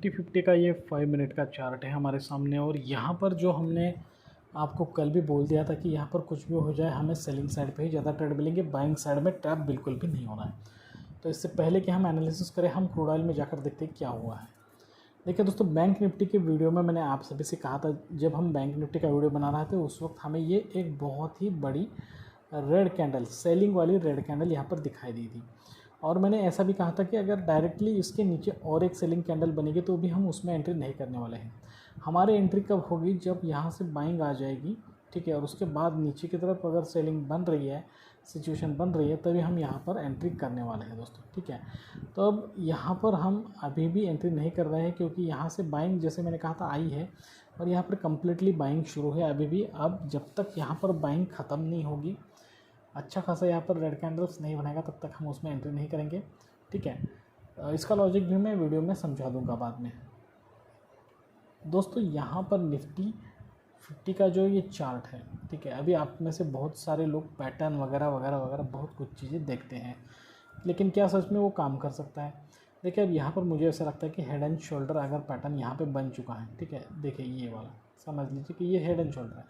Nifty 50 का ये 5 minute का चार्ट है हमारे सामने। और यहाँ पर जो हमने आपको कल भी बोल दिया था कि यहाँ पर कुछ भी हो जाए हमें सेलिंग साइड पे ही ज़्यादा ट्रेड मिलेंगे, बाइंग साइड में ट्रैप बिल्कुल भी नहीं होना है। तो इससे पहले कि हम एनालिसिस करें, हम क्रूड ऑयल में जाकर देखते हैं क्या हुआ है। देखिए दोस्तों, बैंक निफ्टी के वीडियो में मैंने आप सभी से कहा था, जब हम बैंक निफ्टी का वीडियो बना रहे थे उस वक्त हमें ये एक बहुत ही बड़ी रेड कैंडल, सेलिंग वाली रेड कैंडल यहाँ पर दिखाई दी थी। और मैंने ऐसा भी कहा था कि अगर डायरेक्टली इसके नीचे और एक सेलिंग कैंडल बनेगी तो भी हम उसमें एंट्री नहीं करने वाले हैं। हमारी एंट्री कब होगी, जब यहाँ से बाइंग आ जाएगी, ठीक है, और उसके बाद नीचे की तरफ अगर सेलिंग बन रही है, सिचुएशन बन रही है, तभी हम यहाँ पर एंट्री करने वाले हैं दोस्तों, ठीक है। तो अब यहाँ पर हम अभी भी एंट्री नहीं कर रहे हैं क्योंकि यहाँ से बाइंग, जैसे मैंने कहा था, आई है और यहाँ पर कम्प्लीटली बाइंग शुरू है अभी भी। अब जब तक यहाँ पर बाइंग ख़त्म नहीं होगी, अच्छा खासा यहाँ पर रेड कैंडल्स नहीं बनाएगा, तब तक हम उसमें एंट्री नहीं करेंगे, ठीक है। इसका लॉजिक भी मैं वीडियो में समझा दूंगा बाद में। दोस्तों यहाँ पर निफ्टी 50 का जो ये चार्ट है, ठीक है, अभी आप में से बहुत सारे लोग पैटर्न वगैरह वगैरह वगैरह बहुत कुछ चीज़ें देखते हैं, लेकिन क्या सच में वो काम कर सकता है? देखिए अब यहाँ पर मुझे ऐसा लगता है कि हेड एंड शोल्डर अगर पैटर्न यहाँ पे बन चुका है, ठीक है, देखिए ये वाला समझ लीजिए कि ये हेड एंड शोल्डर है।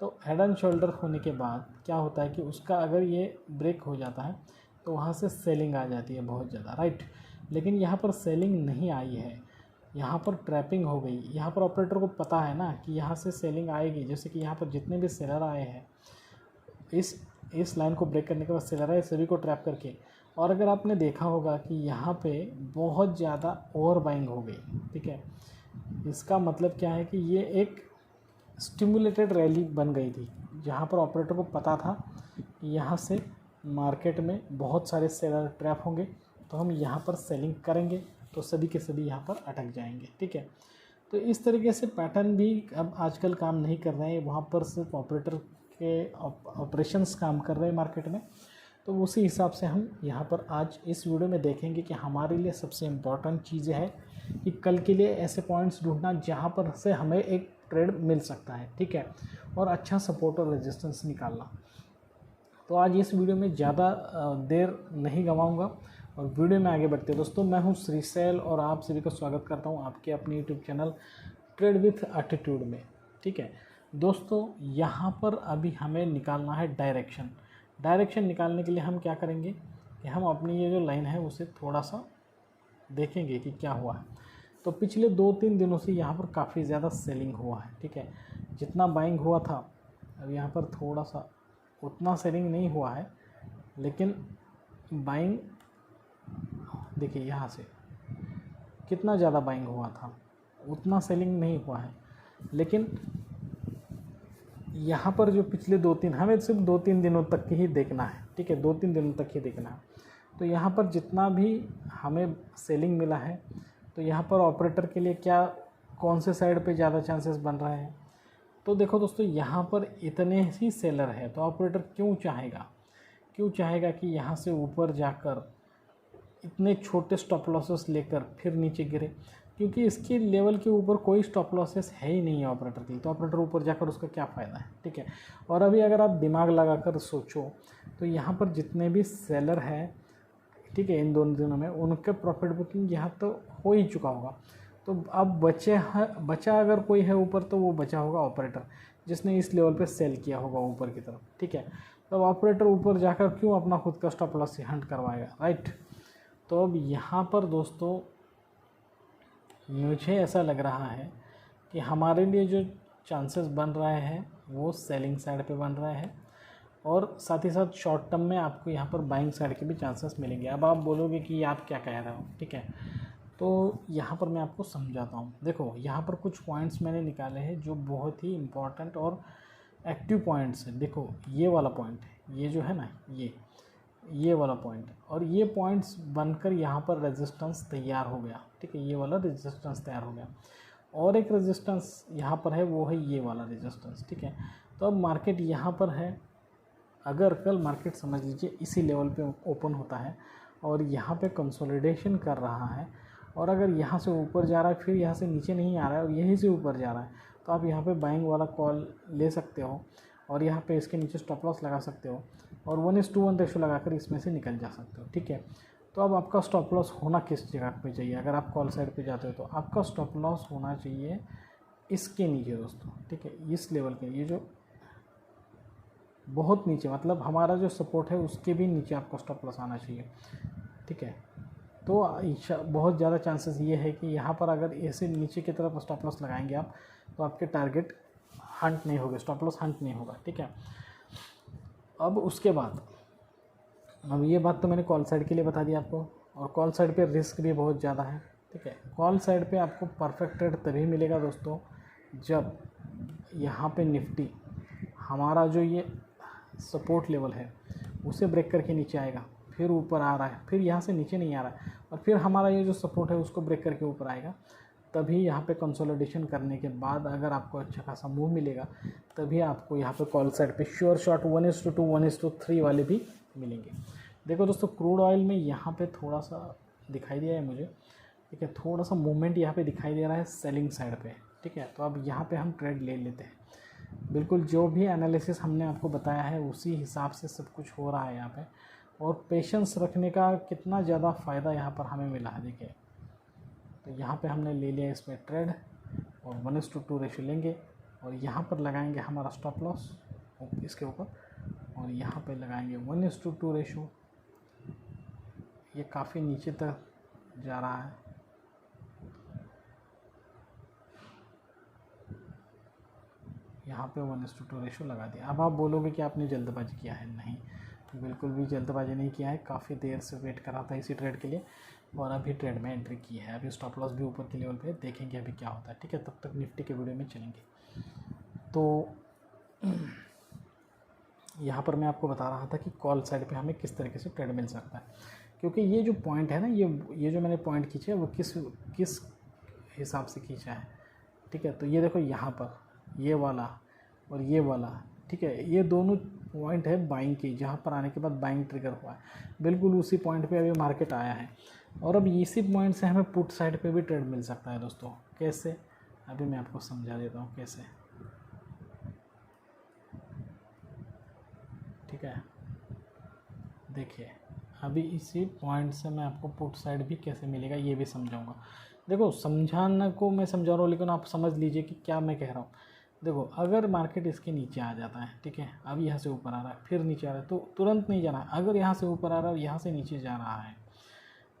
तो हेड एंड शोल्डर होने के बाद क्या होता है कि उसका अगर ये ब्रेक हो जाता है तो वहाँ से सेलिंग आ जाती है बहुत ज़्यादा, राइट। लेकिन यहाँ पर सेलिंग नहीं आई है, यहाँ पर ट्रैपिंग हो गई। यहाँ पर ऑपरेटर को पता है ना कि यहाँ से सेलिंग आएगी, जैसे कि यहाँ पर जितने भी सेलर आए हैं इस लाइन को ब्रेक करने के बाद सेलर आए सभी को ट्रैप करके। और अगर आपने देखा होगा कि यहाँ पे बहुत ज़्यादा ओवर बाइंग हो गई, ठीक है, इसका मतलब क्या है कि ये एक स्टिमुलेटेड रैली बन गई थी, जहाँ पर ऑपरेटर को पता था कि यहाँ से मार्केट में बहुत सारे सेलर ट्रैप होंगे, तो हम यहाँ पर सेलिंग करेंगे तो सभी के सभी यहाँ पर अटक जाएंगे, ठीक है। तो इस तरीके से पैटर्न भी अब आजकल काम नहीं कर रहे हैं, वहाँ पर सिर्फ ऑपरेटर के ऑपरेशंस काम कर रहे हैं मार्केट में। तो उसी हिसाब से हम यहाँ पर आज इस वीडियो में देखेंगे कि हमारे लिए सबसे इम्पॉर्टेंट चीज़ें है कि कल के लिए ऐसे पॉइंट्स ढूंढना जहाँ पर से हमें एक ट्रेड मिल सकता है, ठीक है, और अच्छा सपोर्ट और रेजिस्टेंस निकालना। तो आज इस वीडियो में ज़्यादा देर नहीं गंवाऊंगा और वीडियो में आगे बढ़ते हैं। दोस्तों मैं हूं श्रीशैल और आप सभी का स्वागत करता हूं आपके अपने YouTube channel trade with attitude में, ठीक है। दोस्तों यहाँ पर अभी हमें निकालना है डायरेक्शन निकालने के लिए हम क्या करेंगे कि हम अपनी ये जो लाइन है उसे थोड़ा सा देखेंगे कि क्या हुआ है। तो पिछले 2-3 दिनों से यहाँ पर काफ़ी ज़्यादा सेलिंग हुआ है, ठीक है। जितना बाइंग हुआ था अब यहाँ पर थोड़ा सा उतना सेलिंग नहीं हुआ है, लेकिन बाइंग देखिए यहाँ से कितना ज़्यादा बाइंग हुआ था, उतना सेलिंग नहीं हुआ है। लेकिन यहाँ पर जो पिछले 2-3, हमें सिर्फ 2-3 दिनों तक ही देखना है, ठीक है, 2-3 दिनों तक ही देखना है। तो यहाँ पर जितना भी हमें सेलिंग मिला है, तो यहाँ पर ऑपरेटर के लिए क्या, कौन से साइड पे ज़्यादा चांसेस बन रहे हैं? तो देखो दोस्तों, यहाँ पर इतने ही सेलर हैं तो ऑपरेटर क्यों चाहेगा कि यहाँ से ऊपर जाकर इतने छोटे स्टॉप लॉसेस लेकर फिर नीचे गिरे, क्योंकि इसके लेवल के ऊपर कोई स्टॉप लॉसेस है ही नहीं है ऑपरेटर की। तो ऑपरेटर ऊपर जाकर उसका क्या फ़ायदा है, ठीक है। और अभी अगर आप दिमाग लगाकर सोचो तो यहाँ पर जितने भी सेलर हैं, ठीक है, इन दोनों दिनों में उनके प्रॉफिट बुकिंग यहाँ तो हो ही चुका होगा। तो अब बचा अगर कोई है ऊपर, तो वो बचा होगा ऑपरेटर, जिसने इस लेवल पे सेल किया होगा ऊपर की तरफ, ठीक है। तो ऑपरेटर ऊपर जाकर क्यों अपना खुद का स्टॉप लॉस हंट करवाएगा, राइट। तो अब यहाँ पर दोस्तों मुझे ऐसा लग रहा है कि हमारे लिए जो चांसेस बन रहे हैं वो सेलिंग साइड पे बन रहे हैं, और साथ ही साथ शॉर्ट टर्म में आपको यहाँ पर बाइंग साइड के भी चांसेस मिलेंगे। अब आप बोलोगे कि आप क्या कह रहे हो, ठीक है, तो यहाँ पर मैं आपको समझाता हूँ। देखो यहाँ पर कुछ पॉइंट्स मैंने निकाले हैं जो बहुत ही इम्पॉर्टेंट और एक्टिव पॉइंट्स हैं। देखो ये वाला पॉइंट है, ये जो है ना, ये वाला पॉइंट, और ये पॉइंट्स बनकर यहाँ पर रेजिस्टेंस तैयार हो गया, ठीक है, ये वाला रेजिस्टेंस तैयार हो गया। और एक रेजिस्टेंस यहाँ पर है, वो है ये वाला रेजिस्टेंस, ठीक है। तो अब मार्केट यहाँ पर है, अगर कल मार्केट समझ लीजिए इसी लेवल पे ओपन होता है और यहाँ पे कंसोलिडेशन कर रहा है, और अगर यहाँ से ऊपर जा रहा है फिर यहाँ से नीचे नहीं आ रहा है और यहीं से ऊपर जा रहा है, तो आप यहाँ पे बाइंग वाला कॉल ले सकते हो और यहाँ पे इसके नीचे स्टॉप लॉस लगा सकते हो और 1:1 रेशो लगाकर इसमें से निकल जा सकते हो, ठीक है। तो अब आपका स्टॉप लॉस होना किस जगह पे चाहिए? अगर आप कॉल साइड पे जाते हो तो आपका स्टॉप लॉस होना चाहिए इसके नीचे दोस्तों, ठीक है, इस लेवल के, ये जो बहुत नीचे, मतलब हमारा जो सपोर्ट है उसके भी नीचे आपको स्टॉप लॉस आना चाहिए, ठीक है। तो बहुत ज़्यादा चांसेस ये है कि यहाँ पर अगर ऐसे नीचे की तरफ स्टॉप लॉस लगाएंगे आप, तो आपके टारगेट हंट नहीं होगा, स्टॉप लॉस हंट नहीं होगा, ठीक है। अब उसके बाद, अब ये बात तो मैंने कॉल साइड के लिए बता दी आपको, और कॉल साइड पे रिस्क भी बहुत ज़्यादा है, ठीक है। कॉल साइड पे आपको परफेक्ट ट्रेड तभी मिलेगा दोस्तों जब यहाँ पे निफ्टी हमारा जो ये सपोर्ट लेवल है उसे ब्रेक करके नीचे आएगा, फिर ऊपर आ रहा है, फिर यहाँ से नीचे नहीं आ रहा है, और फिर हमारा ये जो सपोर्ट है उसको ब्रेक करके ऊपर आएगा, तभी यहाँ पे कंसोलिडेशन करने के बाद अगर आपको अच्छा खासा मूव मिलेगा, तभी आपको यहाँ पे कॉल साइड पे श्योर शॉट 1:2 1:3 वाले भी मिलेंगे। देखो दोस्तों, क्रूड ऑयल में यहाँ पे थोड़ा सा दिखाई दिया है मुझे, ठीक है, थोड़ा सा मूवमेंट यहाँ पे दिखाई दे रहा है सेलिंग साइड पे, ठीक है। तो अब यहाँ पे हम ट्रेड ले लेते हैं। बिल्कुल जो भी एनालिसिस हमने आपको बताया है उसी हिसाब से सब कुछ हो रहा है यहाँ पे, और पेशेंस रखने का कितना ज़्यादा फ़ायदा यहाँ पर हमें मिला है, देखिए। तो यहाँ पे हमने ले लिया इसमें ट्रेड, और 1:2 रेशो लेंगे, और यहाँ पर लगाएंगे हमारा स्टॉप लॉस इसके ऊपर, और यहाँ पे लगाएंगे 1:2 रेशो। ये काफ़ी नीचे तक जा रहा है, यहाँ पे 1:2 रेशो लगा दिया। अब आप बोलोगे कि आपने जल्दबाजी किया है, नहीं, बिल्कुल भी जल्दबाजी नहीं किया है, काफ़ी देर से वेट कर रहा था इसी ट्रेड के लिए, और अभी ट्रेड में एंट्री की है। अभी स्टॉप लॉस भी ऊपर के लेवल पे, देखेंगे अभी क्या होता है, ठीक है। तब तक निफ्टी के वीडियो में चलेंगे। तो यहाँ पर मैं आपको बता रहा था कि कॉल साइड पे हमें किस तरीके से ट्रेड मिल सकता है, क्योंकि ये जो पॉइंट है ना, ये जो मैंने पॉइंट खींचे है वो किस हिसाब से खींचा है, ठीक है। तो ये देखो, यहाँ पर ये वाला और ये वाला, ठीक है, ये दोनों पॉइंट है बाइंग की, जहाँ पर आने के बाद बाइंग ट्रिगर हुआ है। बिल्कुल उसी पॉइंट पे अभी मार्केट आया है, और अब इसी पॉइंट से हमें पुट साइड पे भी ट्रेड मिल सकता है दोस्तों। कैसे? अभी मैं आपको समझा देता हूँ कैसे, ठीक है। देखिए, अभी इसी पॉइंट से मैं आपको पुट साइड भी कैसे मिलेगा ये भी समझाऊंगा। देखो, समझाने को मैं समझा रहा हूँ, लेकिन आप समझ लीजिए कि क्या मैं कह रहा हूँ। देखो, अगर मार्केट इसके नीचे आ जाता है, ठीक है, अब यहाँ से ऊपर आ रहा है, फिर नीचे आ रहा है, तो तुरंत नहीं जाना है। अगर यहाँ से ऊपर आ रहा है और यहाँ से नीचे जा रहा है,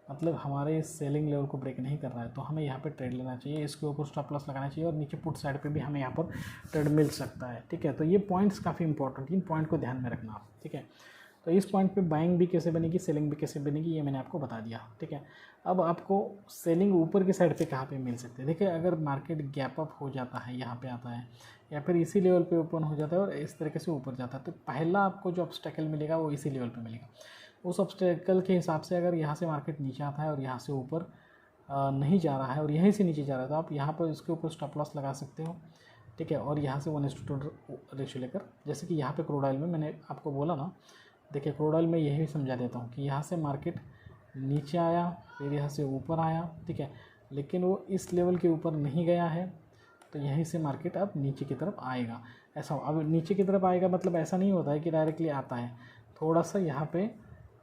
मतलब हमारे इस सेलिंग लेवल को ब्रेक नहीं कर रहा है, तो हमें यहाँ पे ट्रेड लेना चाहिए, इसके ऊपर स्टॉप लॉस लगाना चाहिए, और नीचे पुट साइड पे भी हमें यहाँ पर ट्रेड मिल सकता है, ठीक है। तो ये पॉइंट्स काफ़ी इंपॉर्टेंट, इन पॉइंट को ध्यान में रखना आप, ठीक है। तो इस पॉइंट पे बाइंग भी कैसे बनेगी, सेलिंग भी कैसे बनेगी, ये मैंने आपको बता दिया, ठीक है। अब आपको सेलिंग ऊपर की साइड पे कहाँ पे मिल सकते हैं? देखिए, अगर मार्केट गैप अप हो जाता है, यहाँ पे आता है, या फिर इसी लेवल पे ओपन हो जाता है और इस तरीके से ऊपर जाता है, तो पहला आपको जो ऑब्स्टेकल मिलेगा वो इसी लेवल पे मिलेगा। उस ऑब्स्टेकल के हिसाब से अगर यहाँ से मार्केट नीचे आता है और यहाँ से ऊपर नहीं जा रहा है और यहीं से नीचे जा रहा है, तो आप यहाँ पर इसके ऊपर स्टॉप लॉस लगा सकते हो, ठीक है। और यहाँ से 1:2 रेशियो लेकर, जैसे कि यहाँ पे क्रूड ऑयल में मैंने आपको बोला ना, देखिए क्रूड ऑयल में यही समझा देता हूँ कि यहाँ से मार्केट नीचे आया, फिर यहाँ से ऊपर आया, ठीक है, लेकिन वो इस लेवल के ऊपर नहीं गया है, तो यहीं से मार्केट अब नीचे की तरफ आएगा। ऐसा अब नीचे की तरफ आएगा मतलब ऐसा नहीं होता है कि डायरेक्टली आता है, थोड़ा सा यहाँ पे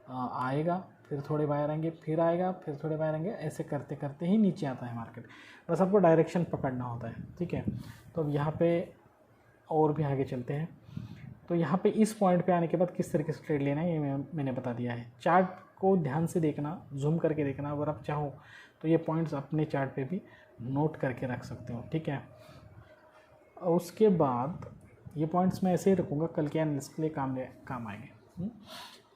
आएगा, फिर थोड़े बाहर आएंगे, फिर आएगा, फिर थोड़े बाहर आएंगे, ऐसे करते करते ही नीचे आता है मार्केट। बस आपको डायरेक्शन पकड़ना होता है, ठीक है। तो अब यहाँ पे और भी आगे चलते हैं। तो यहाँ पे इस पॉइंट पे आने के बाद किस तरीके से ट्रेड लेना है ये मैंने बता दिया है। चार्ट को ध्यान से देखना, जूम करके देखना, अगर आप चाहो तो ये पॉइंट्स अपने चार्ट पे भी नोट करके रख सकते हो, ठीक है। उसके बाद ये पॉइंट्स मैं ऐसे ही रखूँगा, कल के एनालिसिस के लिए काम आएंगे।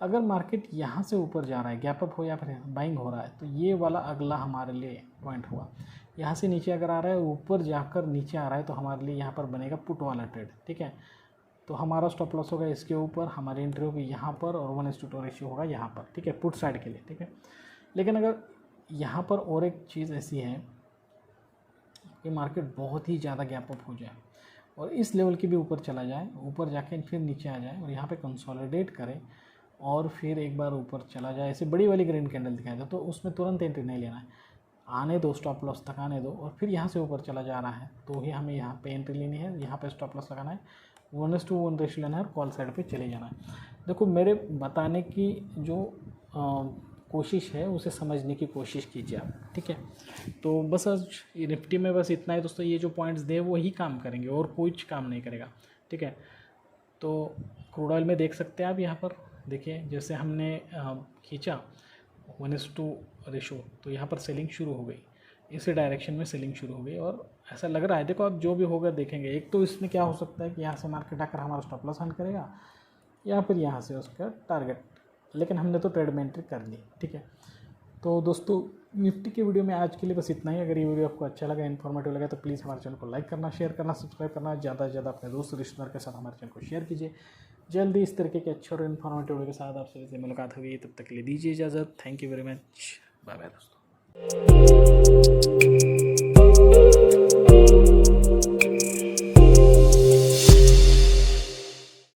अगर मार्केट यहाँ से ऊपर जा रहा है, गैप अप हो या फिर बाइंग हो रहा है, तो ये वाला अगला हमारे लिए पॉइंट हुआ। यहाँ से नीचे अगर आ रहा है, ऊपर जाकर नीचे आ रहा है, तो हमारे लिए यहाँ पर बनेगा पुट वाला ट्रेड, ठीक है। तो हमारा स्टॉप लॉस होगा इसके ऊपर, हमारी एंट्री होगी यहाँ पर, और 1:2 रेशियो होगा यहाँ पर, ठीक है, पुट साइड के लिए, ठीक है। लेकिन अगर यहाँ पर और एक चीज़ ऐसी है कि मार्केट बहुत ही ज़्यादा गैप अप हो जाए और इस लेवल के भी ऊपर चला जाए, ऊपर जाके फिर नीचे आ जाए और यहाँ पे कंसोलिडेट करे और फिर एक बार ऊपर चला जाए, ऐसे बड़ी वाली ग्रीन कैंडल दिखाई दे, तो उसमें तुरंत एंट्री नहीं लेना है, आने दो, स्टॉप लॉस तक आने दो, और फिर यहाँ से ऊपर चला जा रहा है तो ही हमें यहाँ पे एंट्री लेनी है, यहाँ पे स्टॉप लॉस लगाना है, 1:1 रेशियो लेना है और कॉल साइड पे चले जाना है। देखो, मेरे बताने की जो कोशिश है उसे समझने की कोशिश कीजिए आप, ठीक है। तो बस आज निफ्टी में बस इतना ही दोस्तों, ये जो पॉइंट्स दे वो ही काम करेंगे और कुछ काम नहीं करेगा, ठीक है। तो क्रूड ऑयल में देख सकते हैं आप, यहाँ पर देखिए जैसे हमने खींचा 1:2 रेशो, तो यहाँ पर सेलिंग शुरू हो गई, इसी डायरेक्शन में सेलिंग शुरू हो गई और ऐसा लग रहा है, देखो आप जो भी होगा देखेंगे। एक तो इसमें क्या हो सकता है कि यहाँ से मार्केट आकर हमारा स्टॉप लॉस हंट करेगा या फिर यहाँ से उसका टारगेट, लेकिन हमने तो ट्रेड में एंट्री कर ली, ठीक है। तो दोस्तों निफ्टी की वीडियो में आज के लिए बस इतना ही। अगर ये वीडियो आपको अच्छा लगा, इन्फॉर्मेटिव लगा, तो प्लीज़ हमारे चैनल को लाइक करना, शेयर करना, सब्सक्राइब करना, ज़्यादा से ज़्यादा अपने दोस्त रिश्तेदार के साथ हमारे चैनल को शेयर कीजिए। जल्दी इस तरीके के अच्छे और इन्फॉर्मेटिव वीडियो के साथ आपसे मुलाकात होगी, तब तक के लिए दीजिए इजाज़त। Thank you very much, bye bye दोस्तों।